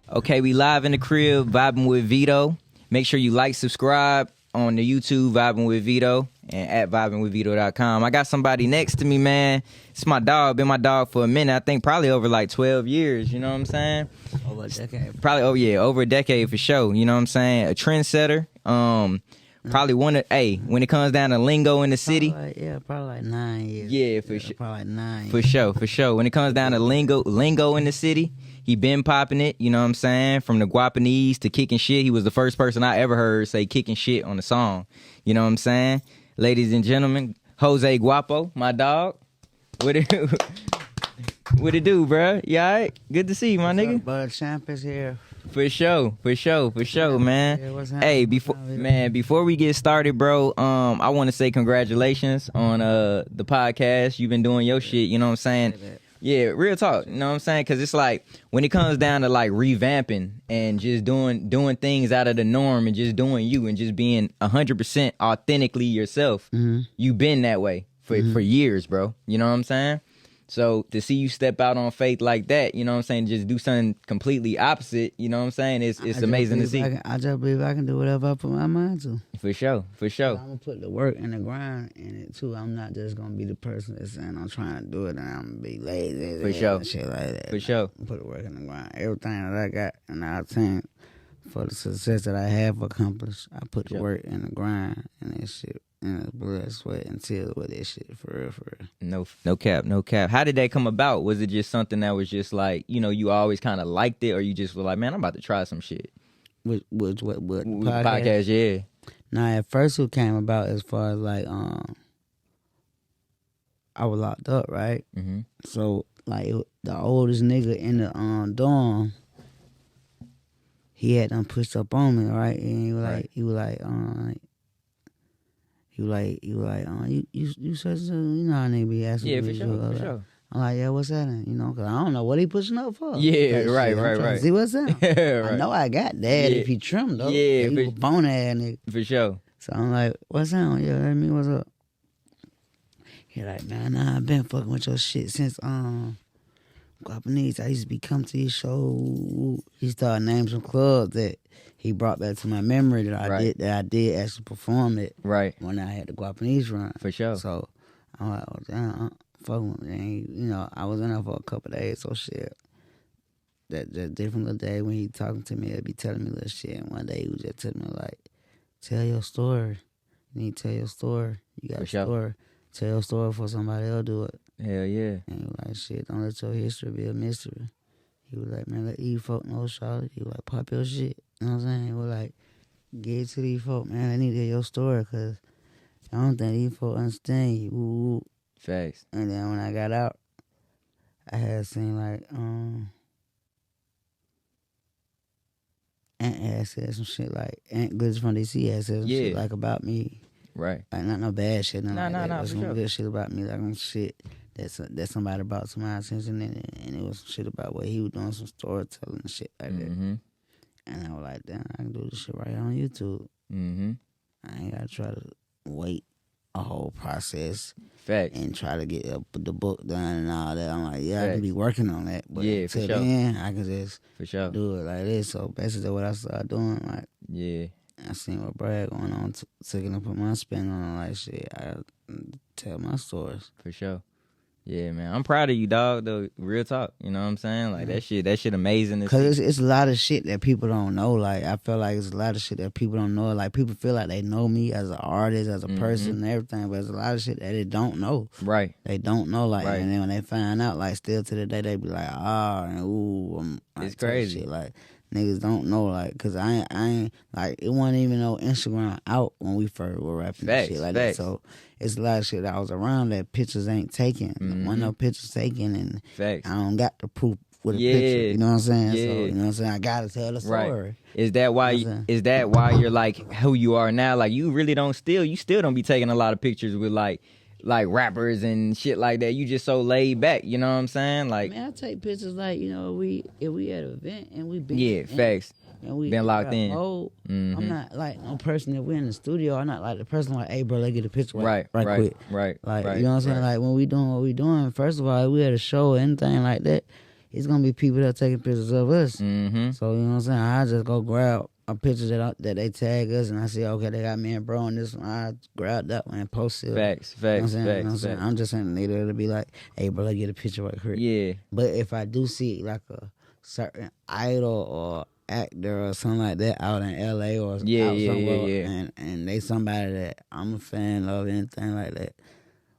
Okay, we live in the crib, vibing with Vito. Make sure you like, subscribe on the YouTube, Vibing with Vito, and at vibingwithvito.com. I got somebody next to me, man. It's my dog. Been my dog for a minute. I think probably over like 12 years, you know what I'm saying? Over a decade. Probably, oh yeah, over a decade for sure. You know what I'm saying? A trendsetter. Probably one of, when it comes down to lingo in the city. Probably like 9 years. Yeah, for sure. Probably like 9 For sure. When it comes down to lingo in the city, he been popping it, you know what I'm saying? From the Guapanese to kicking shit. He was the first person I ever heard say kicking shit on a song. You know what I'm saying? Ladies and gentlemen, Jose Guapo, my dog. What it do? What it do, bruh? You all right? Good to see you, my nigga. Butter Champ is here. For sure, man. Yeah, hey, before we get started, bro, I want to say congratulations on the podcast. You've been doing your shit, you know what I'm saying? Yeah, real talk, you know what I'm saying? Because it's like, when it comes down to like revamping and just doing things out of the norm and just doing you and just being 100% authentically yourself, you've been that way for years, bro. You know what I'm saying? So to see you step out on faith like that, you know what I'm saying, just do something completely opposite, you know what I'm saying, it's amazing to see. I just believe I can do whatever I put my mind to. For sure. I'm going to put the work and the grind in it, too. I'm not just going to be the person that's saying I'm trying to do it and I'm going to be lazy. For sure. And shit like that. For sure. I'm put the work and the grind. Everything that I got and I think for the success that I have accomplished, I put the work and the grind and that shit. And blood, sweat, and tears with that shit, for real. No cap. How did that come about? Was it just something that was just like, you know, you always kind of liked it, or you just were like, man, I'm about to try some shit? What podcast? Yeah. Nah, at first it came about as far as like, I was locked up, right? Mm-hmm. So, like, the oldest nigga in the dorm, he had done pushed up on me, right? And he was like, you said so, you know how nigga be asking. Yeah, for sure. I'm like, yeah, what's that? You know, because I don't know what he pushing up for. Yeah, right. See what's that? Right. I know I got that if he trimmed though. Yeah, he was bone ass nigga. For sure. So I'm like, what's that? Yeah, let me, what's up? He like, man, nah, I've been fucking with your shit since Guapanese. I used to be come to your show. He started naming some clubs that he brought back to my memory that I did actually perform it. Right. When I had the Guapanese run. For sure. So I'm like, oh damn, fuck with me. And, you know, I was in there for a couple of days, so shit. That different little day when he talking to me, he'd be telling me little shit. And one day he was just telling me like, tell your story. You need to tell your story. You got a story. Tell your story before somebody else do it. Hell yeah. And he was like, shit, don't let your history be a mystery. He was like, man, let these folk know, Charlotte. He was like, pop your shit. You know what I'm saying? He was like, get it to these folk, man. I need to hear your story, because I don't think these folk understand you. Ooh. Facts. And then when I got out, I had seen like, Aunt had said some shit like, Aunt Goods from DC had said some shit like about me. Right. Like, not no bad shit. No, some good shit about me. Like, some shit that somebody brought to my attention, and it was some shit about what he was doing, some storytelling and shit like that. And I was like, damn, I can do this shit right here on YouTube. I ain't got to try to wait a whole process. Facts. And try to get the book done and all that. I'm like, I can be working on that. But yeah, for sure. Then, I can just do it like this. So basically what I started doing, like, I seen what Brad going on, took it and put my spin on it, like shit. I tell my stories. For sure. Yeah, man. I'm proud of you, dog, though. Real talk. You know what I'm saying? Like, that shit amazing. Because it's a lot of shit that people don't know. Like, I feel like it's a lot of shit that people don't know. Like, people feel like they know me as an artist, as a person, and everything. But there's a lot of shit that they don't know. Right. They don't know, like, and then when they find out, like, still to the day, they be like, and ooh. It's crazy. Shit. Like, niggas don't know, like, because I ain't, like, it wasn't even no Instagram out when we first were rapping and shit like that. So, it's a lot of shit that I was around that pictures ain't taken. One no pictures taken, and I don't got the proof with a picture. You know what I'm saying? Yeah. So, you know what I'm saying? I gotta tell the story. Right. Is that why you're like who you are now? Like, you really don't you still don't be taking a lot of pictures with like rappers and shit like that. You just so laid back, you know what I'm saying? Like, man, I take pictures like, you know, if we at an event and we been facts. And we been locked in. I'm not like no person if we're in the studio. I'm not like the person like, hey bro, let's get a picture right quick. Right. Like, you know what I'm saying? Like, when we doing what we doing, first of all, if we at a show or anything like that, it's gonna be people that taking pictures of us. Mm-hmm. So you know what I'm saying? I just go grab a picture that they tag us, and I see, okay, they got me and bro on this one. I grab that one and post it. Facts. You know what I'm saying? Facts. You know what I'm saying? I'm just saying, nigga, to be like, hey, bro, let's get a picture right here. Yeah. But if I do see like a certain idol or actor or something like that out in LA or out somewhere, and they somebody that I'm a fan of, anything like that,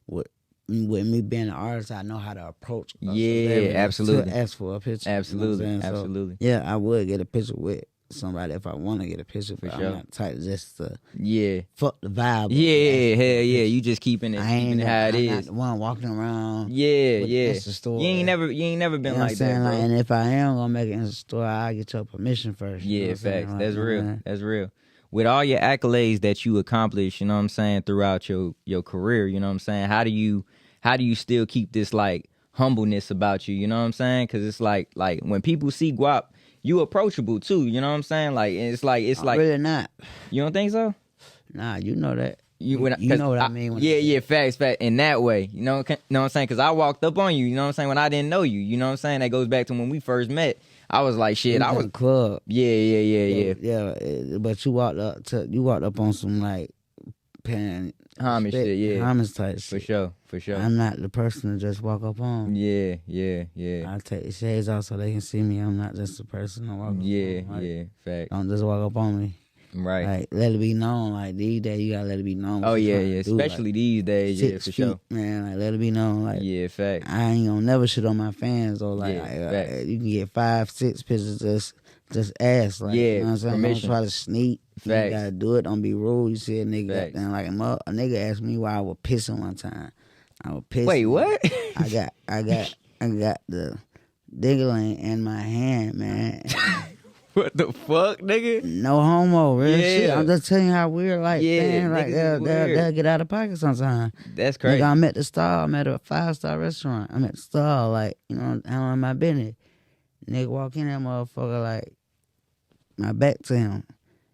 with me being an artist, I know how to approach a celebrity absolutely. to ask for a picture. Absolutely. You know what I'm saying? Absolutely. So, yeah, I would get a picture with somebody if I want to get a picture, but sure. I'm not type just to Yeah. fuck the vibe. Yeah, hell yeah. You just keeping it, I ain't how it I'm is. not the one walking around. Yeah, with yeah. the Insta story. You ain't never been You know like what I'm saying? that, bro. And if I am gonna make an Insta story, I'll get your permission first. Yeah, you know what I'm saying? facts. Like, That's real. man. That's real. With all your accolades that you accomplished, you know what I'm saying, throughout your career, you know what I'm saying? How do you still keep this like humbleness about you, you know what I'm saying? Cuz it's like when people see Guap, you approachable too, you know what I'm saying? Like it's like Really not. You don't think so? Nah, you know that. You know what I mean. When facts. In that way, you know what I'm saying? Because I walked up on you, you know what I'm saying, when I didn't know you, you know what I'm saying? That goes back to when we first met. I was like, shit, I was club. Yeah. But you walked up on some like paying homage respect, shit, yeah. homage type shit. For sure. I'm not the person to just walk up on. Yeah. I take the shades off so they can see me. I'm not just the person to walk up on. Yeah, facts. Don't just walk up on me. Right. Like, let it be known. Like, these days, you gotta let it be known. Oh, yeah. Especially like, these days, yeah, for sure. Man, like, let it be known. Like, yeah, facts. I ain't gonna never shit on my fans, or like, you can get 5, 6 pictures, just ask. Like, you know what I'm saying? Permission. Don't try to sneak. You gotta do it. Don't be rude. You see a nigga Facts. then like a nigga asked me why I was pissing one time. I was pissing. Wait, what? I got the diggling in my hand, man. What the fuck, nigga? No homo, real shit. I'm just telling you how weird, like, man, like they'll get out of pocket sometimes. That's crazy. Nigga, I'm at the Star. I'm at a 5-star restaurant. I'm at the Star, like, you know, handling my business. Nigga walk in that motherfucker, like, my back to him.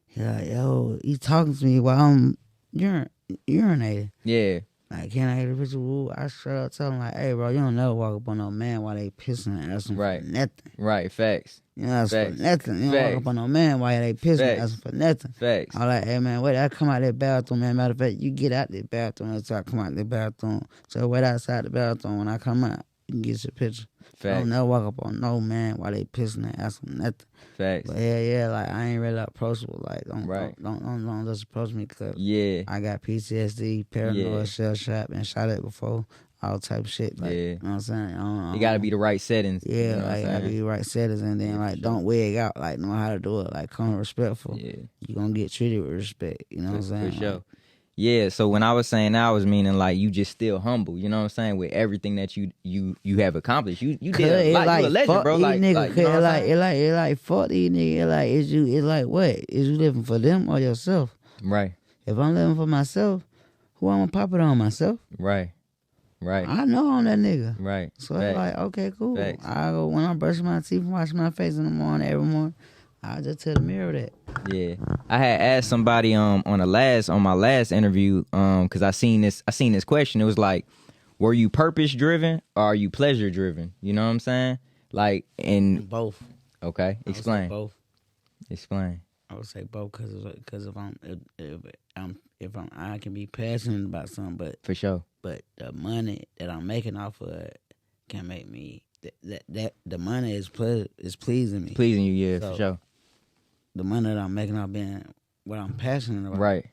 He like, yo, he talking to me while I'm urinating. Yeah. Like, can I get a picture? Ooh, I straight up tell him, like, hey, bro, you don't never walk up on no man while they pissing and asking for nothing. Right, facts. You know, for nothing. You don't walk up on no man while they pissing and asking for nothing. Facts. I'm like, hey, man, wait, I come out that bathroom, man. Matter of fact, you get out the bathroom until I come out the bathroom. So wait outside the bathroom. When I come out, you can get your picture. Facts. Don't never walk up on no man while they pissing and asking nothing. Facts. But yeah, like, I ain't really approachable. Like, don't just approach me, because I got PTSD, paranoid, shell shock, and shot at before, all type of shit. Like, you know what I'm saying? It gotta be the right settings. Yeah, you know like, gotta be the right settings, and then like, don't wig out. Like, know how to do it. Like, come respectful. Yeah, you gonna get treated with respect. You know what I'm saying? For sure. Yeah, so when I was saying that, I was meaning like you just still humble, you know what I'm saying, with everything that you have accomplished. You did a lot. Like, you a legend, bro. Like, nigga, you know what I'm saying? It like fuck these niggas. Like, it's like what? Is you living for them or yourself? Right. If I'm living for myself, who I'm gonna pop it on myself? Right. I know I'm that nigga. Right. So it's like, okay, cool. Facts. I go when I'm brushing my teeth and washing my face in the morning, every morning. I just tell the mirror that. Yeah, I had asked somebody on my last interview because I seen this question. It was like, were you purpose driven or are you pleasure driven? You know what I'm saying? Like, in both. Okay, explain. Both. Explain. I would say both, because if I can be passionate about something, but for sure. But the money that I'm making off of it can make me that the money is pleasing me. Pleasing you, yeah, so, for sure. The money that I'm making off being what I'm passionate about. Right.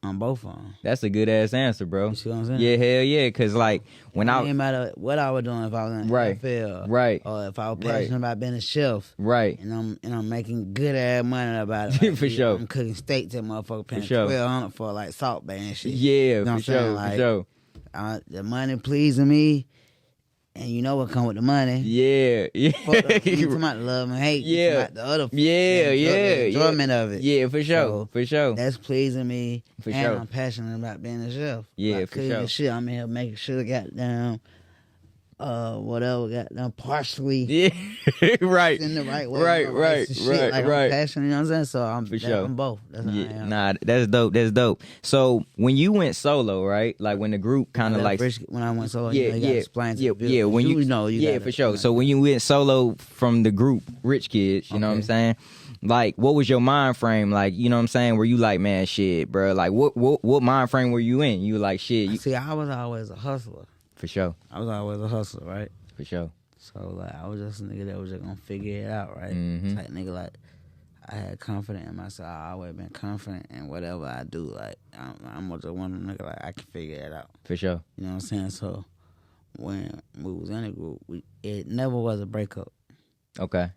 On both of them. That's a good ass answer, bro. You see what I'm saying? Yeah, hell yeah. Cause like when it didn't matter what I was doing, if I was in NFL, right, or if I was passionate about being a chef, right, and I'm making good ass money about it. Like, for sure. I'm cooking steak to motherfucker paying $1,200 for like Salt Bay and shit. Yeah, you know for sure, like, for sure. The money pleasing me. And you know what come with the money. Yeah. You talking about love and hate. Yeah. About the other the enjoyment of it. Yeah, for sure. For sure. That's pleasing me. For and sure. I'm passionate about being a chef. Yeah, like, for sure. Shit, I'm here making sure goddamn whatever, got them partially Yeah, right. in the right way. Right, you know, right, shit, right, like right. I'm passionate, you know what I'm saying? So For sure. I'm both. That's how I Yeah, am. nah, that's dope. That's dope. So when you went solo, right? Like when the group kind of like, When I went solo, yeah, you gotta yeah, explain to yeah, the viewer. yeah. When you know, you yeah, gotta, for sure. you know, So when you went solo from the group, Rich Kidz, you know what I'm Okay. saying? Like, what was your mind frame? Like, you know what I'm saying? Were you like, man, shit, bro? Like, what mind frame were you in? You were like, shit, See, I was always a hustler. for sure, I was always a hustler, right? for sure. So like, I was just a nigga that was just gonna figure it out, right? Mhm. Type nigga, like I had confidence in myself. I always been confident in whatever I do. Like I'm just one of them nigga like I can figure it out. For sure. You know what I'm saying? So when we was in a group, it never was a breakup. Okay.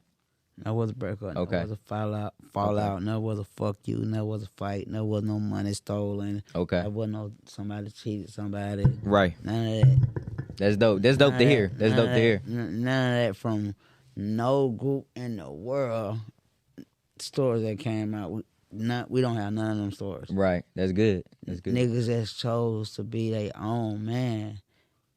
Never was a breakup. Never Okay. was a fallout. Never was a fuck you. Never was a fight. Never was no money stolen. Okay. Never was no somebody cheated somebody. Right. None of that. That's dope. That's dope to hear. That's dope to hear. None of that from no group in the world. Stories that came out, we don't have none of them stories. Right. That's good. That's good. Niggas just chose to be their own man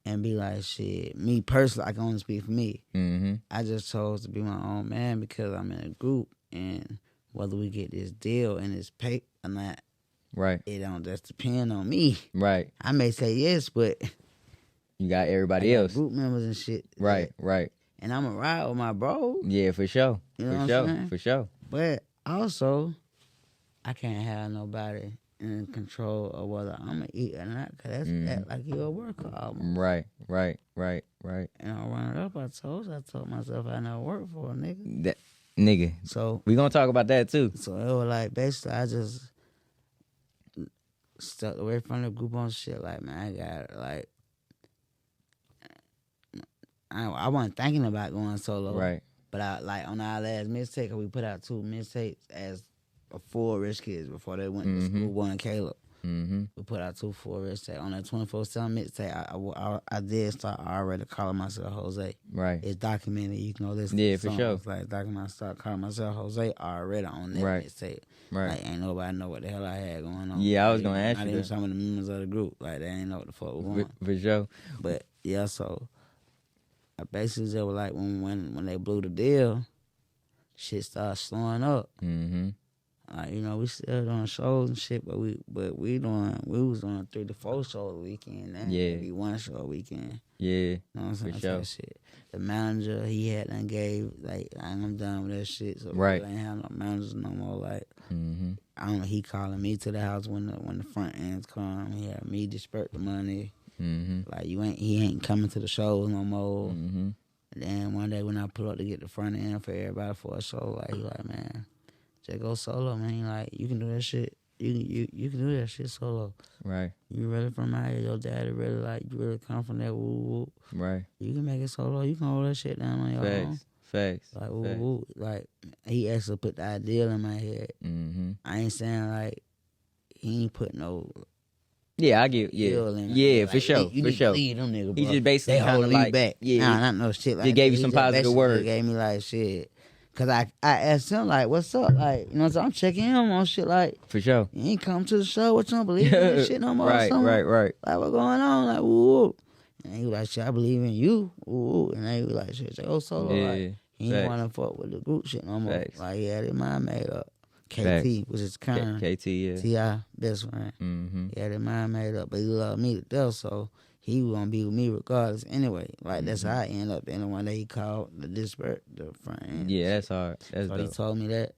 and be like, shit. Me personally, I can only speak for me. Mm-hmm. I just chose to be my own man because I'm in a group, and whether we get this deal and this pay or not, Right. it don't just depend on me. Right. I may say yes, but You got everybody else. group members and shit. Right. Right. And I'm a ride with my bro. Yeah, for sure. You know For what I'm sure. saying? For sure. But also, I can't have nobody in control of whether I'm going to eat or not, because that's like you're a worker almost. Right. Right. Right. Right. And I run it up, I told myself I never work for a nigga. That nigga. So We gonna talk about that too. it was like, basically, I just stuck away from the group on shit. Like, man, I got, like, I wasn't thinking about going solo. Right. But I, like, on our last mixtape, we put out 2 mixtapes as a full Rich Kidz before they went to school, Boy and Caleb. Mm-hmm. We put out 2 full Rich tapes. On that 24/7 mixtape, I did start already calling myself Jose. Right. It's documented. You can go listen Yeah, to for songs. sure. Like, documented, I started calling myself Jose already on that Right. mixtape. Right. Like, ain't nobody know what the hell I had going on. Yeah, I was Not gonna ask not you even that. some of the members of the group. Like, they ain't know what the fuck was going on. For sure. But, yeah, so I basically just was like, when they blew the deal, shit started slowing up. Mm-hmm. Like, you know, we still doing shows and shit, but we was doing 3 to 4 shows a weekend. Now. Yeah. Maybe 1 show a weekend. Yeah. You know what I'm saying? For sure. Type shit. The manager, he had done gave, like, I'm done with that shit. So Right. we ain't have no managers no more. Like, Mm-hmm. I don't know, he calling me to the house when the front ends come. He had me disperse the money. Mm-hmm. Like, he ain't coming to the shows no more. Mm-hmm. And then one day when I pull up to get the front end for everybody for a show, like, he like, man, just go solo, man. He like, you can do that shit. You can do that shit solo. Right. You really from out here, your daddy really like, you really come from that woo woo. Right. You can make it solo. You can hold that shit down on your own. Facts. Like, woo woo. Like, he actually put the ideal in my head. Mm-hmm. I ain't saying like, he ain't put no. Yeah, I get. Yeah. deal in it. Yeah, Like, for sure. You For need sure. to leave them niggas, He bro. just basically They kind of holding like, you back. yeah, Nah, not no shit like just that. gave you He some just positive basically words. Gave me like shit. Cause I asked him like, what's up? Like, you know what I'm saying? I'm checking him on shit like, For sure. you ain't come to the show, what you don't believe in this shit no more or Right. something? Right. Right. Like, what going on? Like, woo woo. And he was like, shit, I believe in you. Woo woo. And then he was like, shit, go solo. Yeah. Like, he Facts. ain't want to fuck with the group shit no more. Facts. Like, he had his mind made up. KT, Facts. which is kind of KT. Yeah. T.I. best friend. Mm-hmm. He had his mind made up, but he loved me to death, so he was gonna be with me regardless anyway. Like, that's how I end up in the one that he called the disparate, the front end. Yeah, that's hard. That's So he dope. told me that,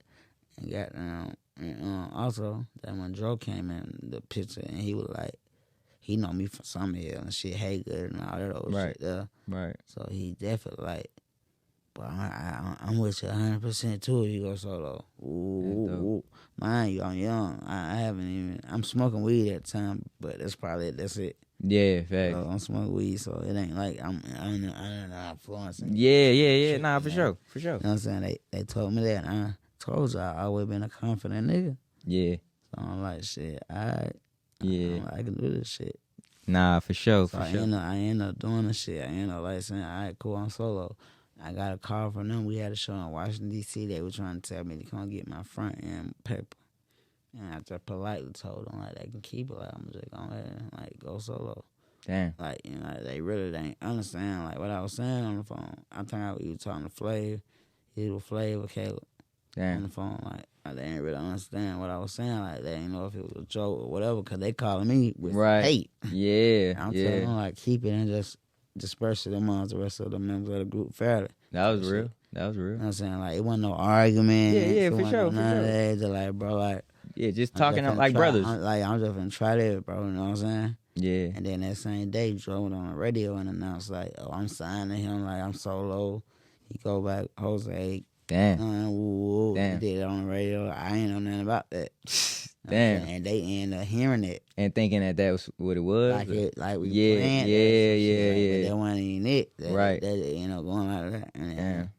and got and also that when Joe came in the picture, and he was like, he know me from some hill and shit, hey good and all that old Right. shit there. Right. So he definitely like, but I'm with you 100% too if you go solo. Ooh. Mind you, I'm young. I haven't even, I'm smoking weed at the time, but that's it. Yeah. Facts. I'm smoking weed, so it ain't like I'm not influencing. Yeah. Nah, for sure. For sure. You know what I'm saying? They told me that, and I told you I always been a confident nigga. Yeah. So I'm like, shit, Yeah. I can do this shit. Nah, for sure. So For I sure. end up doing the shit. I end up like saying, all right, cool, I'm solo. I got a call from them. We had a show in Washington, D.C. They were trying to tell me to come get my front end paper. And I just politely told them, like, they can keep it. Like, I'm just going ahead and, like, go solo. Damn. Like, you know, they really didn't understand, like, what I was saying on the phone. I think we were talking to Flav. He was Flav or Caleb Damn. on the phone. Like, they didn't really understand what I was saying. Like, they didn't know if it was a joke or whatever, because they calling me with hate. Yeah. I'm telling them, like, keep it and just disperse it amongst the rest of the members of the group fairly. That was real. That was real. You know what I'm saying? Like, it wasn't no argument. Yeah, for wasn't sure, for none of sure. that. Just like, bro, like, Yeah, just talking I'm like try, brothers. I'm just gonna try that, bro. You know what I'm saying? Yeah. And then that same day, Joe went on the radio and announced, like, oh, I'm signing him. Like, I'm solo. He go back, Jose. Damn. Woo, woo. Damn. He did it on the radio. I ain't know nothing about that. Damn. And they end up hearing it. And thinking that was what it was. Like we Yeah, planned yeah. But that wasn't even it. Right. That ended up going like that. And then,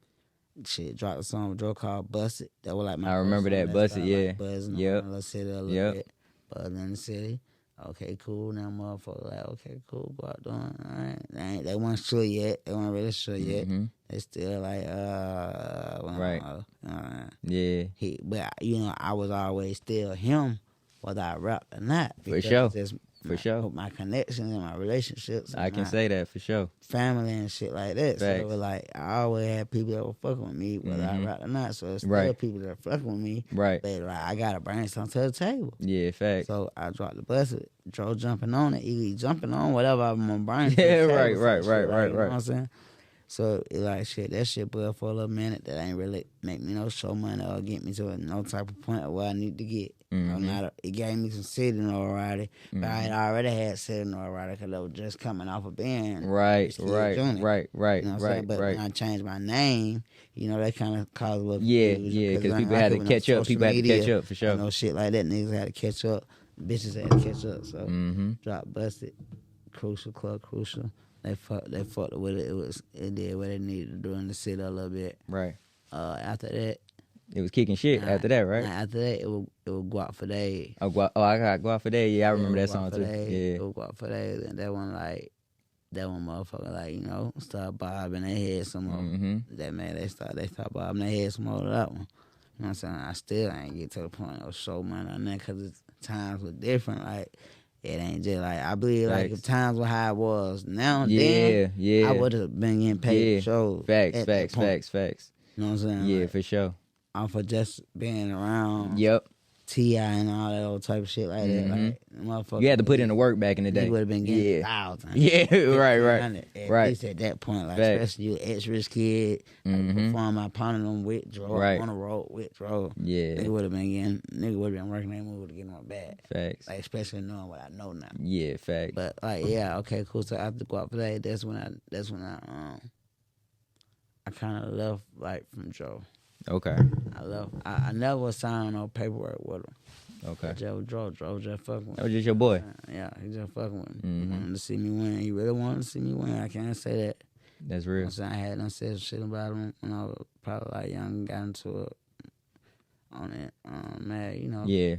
shit, dropped a song with Joe called Busted. That was like my I remember first that, song Busted, yeah. Like buzzing Yep. around the city a little bit. Buzzing in the city. Okay, cool. Now motherfucker like, okay, cool. Go out doing. All right. They weren't sure yet. They weren't really sure yet. Mm-hmm. They still like, Right. Yeah. But you know, I was always still him, whether I rap or not. For sure. For sure. My connections and my relationships. I can say that for sure. Family and shit like that. Facts. So it was like, I always had people that were fucking with me, whether I rap or not. So it's still people that are fucking with me. Right. But like, I gotta bring something to the table. Yeah, facts. So I dropped the bus. Joe jumping on it. He jumping on whatever I'm gonna bring. Yeah, to the table. right. You know what I'm saying? So it like shit, that shit built for a little minute. That ain't really make me no show money or get me to no type of point where I need to get. It gave me some city notoriety, but I had already had city notoriety because I was just coming off of being Right. You know what I'm saying? But right. when I changed my name, you know, that kind of caused a little confusion. Yeah, because people had to catch up. People had to catch up for sure. You know, shit like that. Niggas had to catch up. Bitches had to catch up. So drop busted, crucial. They fucked with it. It did what it needed to do in the city a little bit. Right. After that, it was kicking shit after that, right? After that, it was Guapo for days. I got Guapo for days. Yeah, I remember that song too. Yeah. It was Guapo for days, and that one motherfucker, like, you know, started bobbing their head some more. That man, they started bobbing their head some more to that one. You know what I'm saying? I still ain't get to the point of show money on that because times were different. Like, it ain't just like, I believe, like, if times were how it was now, then I would have been getting paid for shows. Facts. You know what I'm saying? Yeah, like, for sure. For just being around. Yep. T.I. and all that old type of shit like that. Like, motherfucker. You had to put in the work back in the day. You would have been getting thousands. Yeah, right. At least at that point, like, especially you ex-Rich Kidz, perform my opponent on withdrawal, on the road, withdrawal. Yeah. Nigga would have been working that move to get my bag. Facts. Like, especially knowing what I know now. Yeah, facts. But like, yeah, okay, cool. So after Guapo Play, that's when I kind of left, like, from Joe. Okay. I never signed no paperwork with him. Okay. Joe just fucking with me. That was just your boy. Yeah, he just fucking with me. He wanted to see me win. He really wanted to see me win. I can't say that. That's real. I had done said shit about him when I was probably like young and got into it on it. Man, you know. Yeah,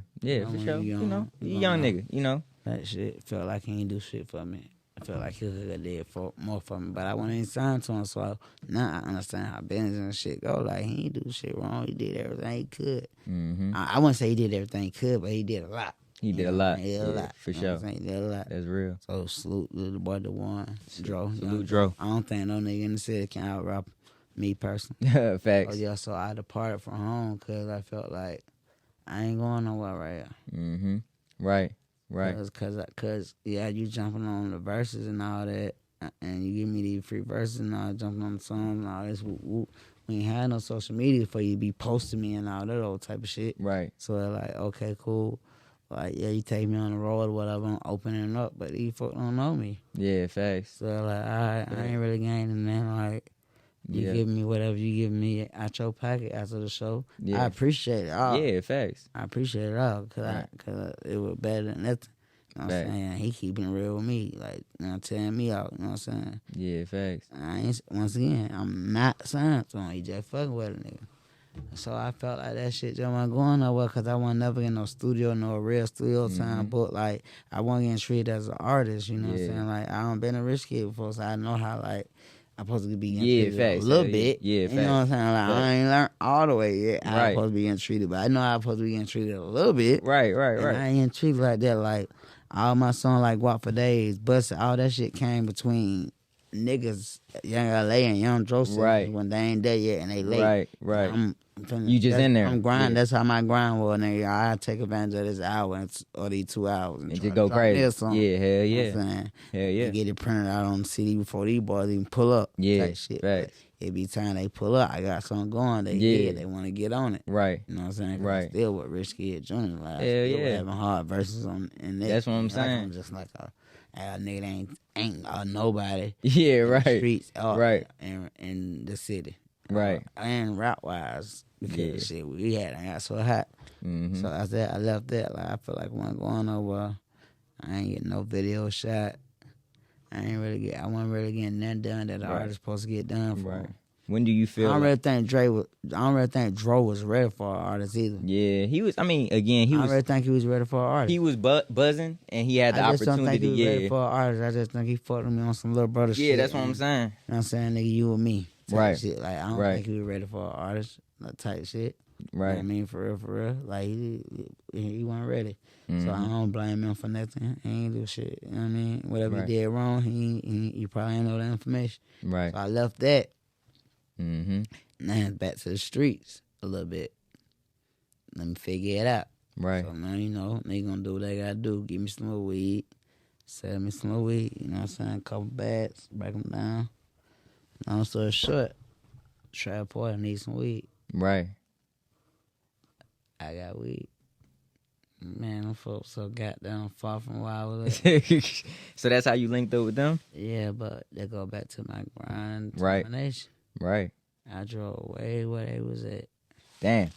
for sure. You know, young nigga, you know. That shit felt like he ain't do shit for me. I felt like he could have did more for me, but I wasn't even signed to him, so now I understand how business and shit go. Like, he ain't do shit wrong. He did everything he could. I wouldn't say he did everything he could, but he did a lot. He did a lot. He did a lot. For sure. He did a lot. That's real. So salute to the boy that won. Dro. Salute Dro. I don't think no nigga in the city can out-rap me personally. Facts. Oh, yeah, so I departed from home because I felt like I ain't going nowhere right here. Right. Cause yeah, you jumping on the verses and all that, and you give me these free verses and all, jumping on the songs and all this. We ain't had no social media for you to be posting me and all that old type of shit. Right. So they're like, okay, cool. Like, yeah, you take me on the road or whatever, I'm opening up, but these folk don't know me. Yeah, facts. So they're like, all right, I ain't really gaining that. Like, you give me whatever you give me out your pocket after the show. Yeah. I appreciate it all. Yeah, facts. I appreciate it all because it was better than nothing. You know what I'm saying? He keeping it real with me, like, you know, telling me out, you know what I'm saying? Yeah, facts. Once again, I'm not signed to him. He just fucking with a nigga. So I felt like that shit just wasn't going nowhere because I wasn't never in no studio, no real studio time. But, like, I wasn't getting treated as an artist, you know what I'm saying? Like, I don't been a Rich Kidz before, so I know how, like, I'm supposed to be getting treated a little bit. Yeah, you know what I'm saying? Like, I ain't learned all the way yet how I'm Right. supposed to be getting treated, but I know how I'm supposed to be getting treated a little bit. Right. And I ain't getting treated like that. Like, all my songs like Guapo for Days, Bustin', all that shit came between niggas, Young LA and Young Joseph, Right. when they ain't there yet and they late. Right. I'm You just in there. I'm grinding. Yeah. That's how my grind was, nigga. I take advantage of this hour or these 2 hours and And try just to go drop crazy. this song. Yeah, hell You know yeah. what I'm saying? Hell yeah. And get it printed out on the CD before these boys even pull up. Yeah, Type shit. facts. But it be time they pull up. I got something going. They Yeah. They want to get on it. Right. You know what I'm saying? 'Cause Right. Still with Rich Kidz Jr. Like, Hell I still yeah. having hard verses on in this. That's what I'm Like, saying. I'm just like a nigga that ain't nobody. Yeah, in right. The streets. Right. In the city. Right. And rap wise. Because shit we had, I got so hot. Mm-hmm. So I said I left that. Like I feel like when I'm going over, I ain't getting no video shot. I wasn't really getting nothing done that the artist supposed to get done for. Right. When do you feel? I don't really think Dre was ready for an artist either. Yeah, he was. I mean, again, he I was. don't really think he was ready for an artist. He was buzzing, and he had the I just opportunity. don't think he was ready Yeah, for an artist. I just think he fucked with me on some little brother shit. yeah, that's what I'm and- saying. You know what I'm saying? Nigga, you and me. Type Right. Shit. Like, I don't Right. think he was ready for an artist. That type shit. You know Right. what I mean? For real. Like, he wasn't ready. Mhm. So I don't blame him for nothing. He ain't do shit. You know what I mean? Whatever Right. he did wrong, he probably ain't know that information. Right. So I left that. Mm-hmm. Now back to the streets a little bit. Let me figure it out. Right. So now, they gonna do what they gotta do. Give me some more weed. Sell me some more weed. You know what I'm saying? A couple bags. Break them down. Long story short, Trap Boy need some weed. Right. I got weed. Man, them folks so goddamn far from where I was at. So that's how you linked up with them? Yeah, but they go back to my grind and Right. determination. Right. I drove way where they was at. Damn.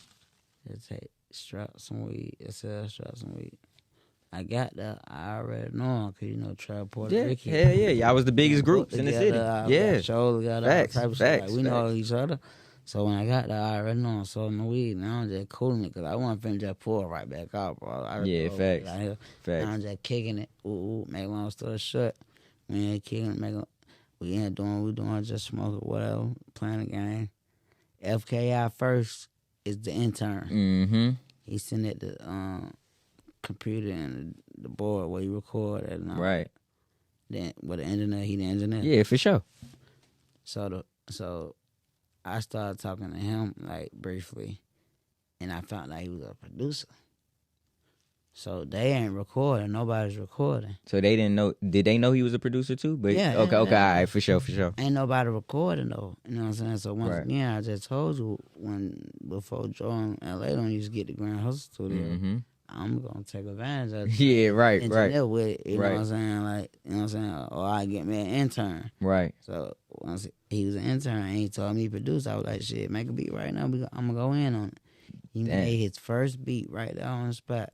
Just take strap some weed. Strap some weed. I got that. I already know because Trap Puerto Yeah. Rican. Hell yeah. Y'all was the biggest groups in the city. Yeah. Shows got all Facts, type of facts, shit. Like, we know facts. each other. So when I got that, I already know I'm selling the weed. Now I'm just cooling it because I want to just pull right back out, bro. Yeah, facts. Now I'm Facts. just kicking it. Ooh, make a long story short. We ain't kicking it. We ain't doing. We doing just smoking whatever. Playing the game. FKI first is the intern. Mm-hmm. He sent it the computer and the board where you record it. And all. Right. Then with the engineer, he the engineer. Yeah, for sure. So I started talking to him like briefly, and I found out he was a producer. So they ain't recording. Nobody's recording. So they didn't know. Did they know he was a producer too? But Yeah, Okay. yeah, Okay. yeah. All right. For sure. Ain't nobody recording though. You know what I'm saying? So once Right. again, I just told you before Joe and LA don't used to get the Grand Hustle Studio. Mm-hmm. I'm gonna take advantage of it. Yeah. Right. Engineer Right. with it, you know Right. what I'm saying? Like, you know what I'm saying? Or I get me an intern. Right. So once he was an intern and he told me to produce, I was like, shit, make a beat right now. I'm gonna go in on it. He Damn. made his first beat right there on the spot.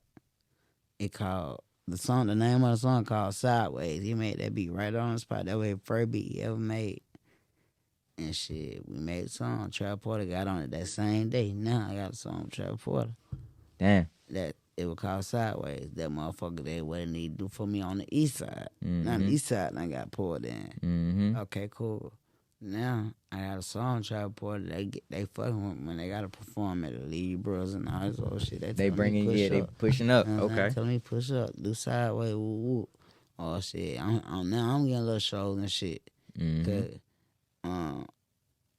It called the name of the song called Sideways. He made that beat right on the spot. That was the first beat he ever made. And shit, we made a song. Trap Porter got on it that same day. Now I got a song with Trap Porter. Damn. That it was called Sideways. That motherfucker did what it need to do for me on the east side. Now the Mhm. east side I got pulled in. Mm-hmm. Okay, cool. Now I got a song Trap Porter. They fucking with me when they gotta perform at the Lee Bros and all this old shit. They tell me bringing. push Yeah. They up. pushing up. You know what I'm saying? Okay. Tell me push up, do sideways, woo woo. Oh shit, I'm getting a little shows and shit. Mm-hmm. Cause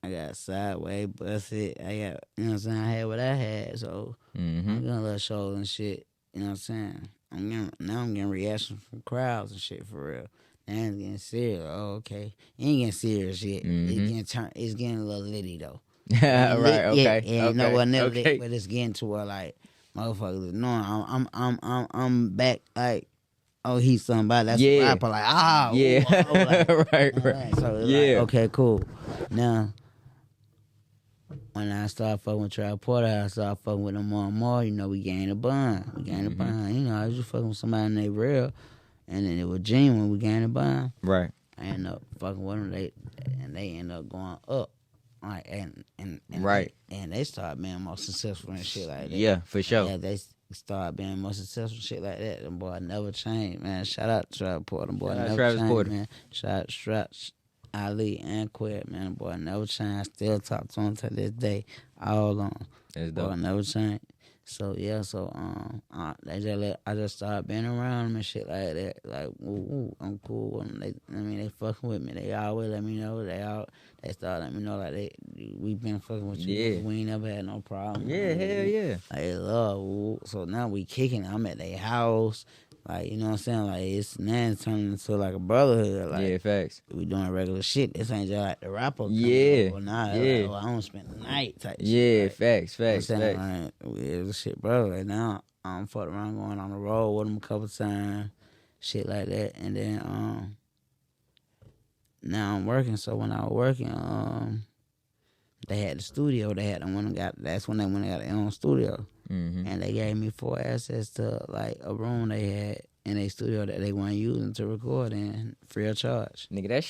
I got sideways, busted. I got, you know what I'm saying? I had what I had, so Mm-hmm. I'm getting a little shows and shit. You know what I'm saying? I'm getting reactions from crowds and shit for real. Now it's getting serious. Oh, okay. It ain't getting serious yet. Mhm. It's getting a little litty though. Right. Lit Okay. yet. It ain't nowhere near Okay. lit, but it's getting to where like motherfuckers knowing I'm back like, oh, he's somebody. That's Yeah. a rapper. Like, Yeah. ooh, like, Right. So it's Yeah. like, okay, cool. Now, when I started fucking with Trap Porter, I started fucking with him more and more. We gained a bond. I was just fucking with somebody and they real, and then it was genuine. We gained a bond. Right. I ended up fucking with them. They ended up going up. Like, and Right. they started being more successful and shit like that. Yeah. For sure. Yeah, they started being more successful shit like that. Them boy never changed, man. Shout out to Travis Porter. Them boy Shout out never Travis changed, Porter. man. Shout out Straps, Ali, and Quid, man. Them boy never changed. Still talk to him to this day. All on. That's Boy dope. never changed. So yeah, I just started being around them and shit like that. Like, ooh, I'm cool with them. They fucking with me. They always let me know. They start letting me know like we been fucking with you. Yeah. We ain't never had no problem. Yeah, hell yeah. Like they love. Ooh. So now we kicking. I'm at their house. Like, you know what I'm saying? Like, it's now turning into like a brotherhood. Like, Yeah, facts. we doing regular shit. This ain't just like the rapper. Yeah, Nah, yeah. like, I don't spend the night type shit. Yeah, Like, facts. I'm saying, like, it's shit, bro. Like, now I'm fucked around going on the road with them a couple times, shit like that. And then, now I'm working. So when I was working, they had the studio. That's when they went and got their own studio. Mm-hmm. And they gave me full access to like a room they had in a studio that they weren't using to record in free of charge. Nigga, that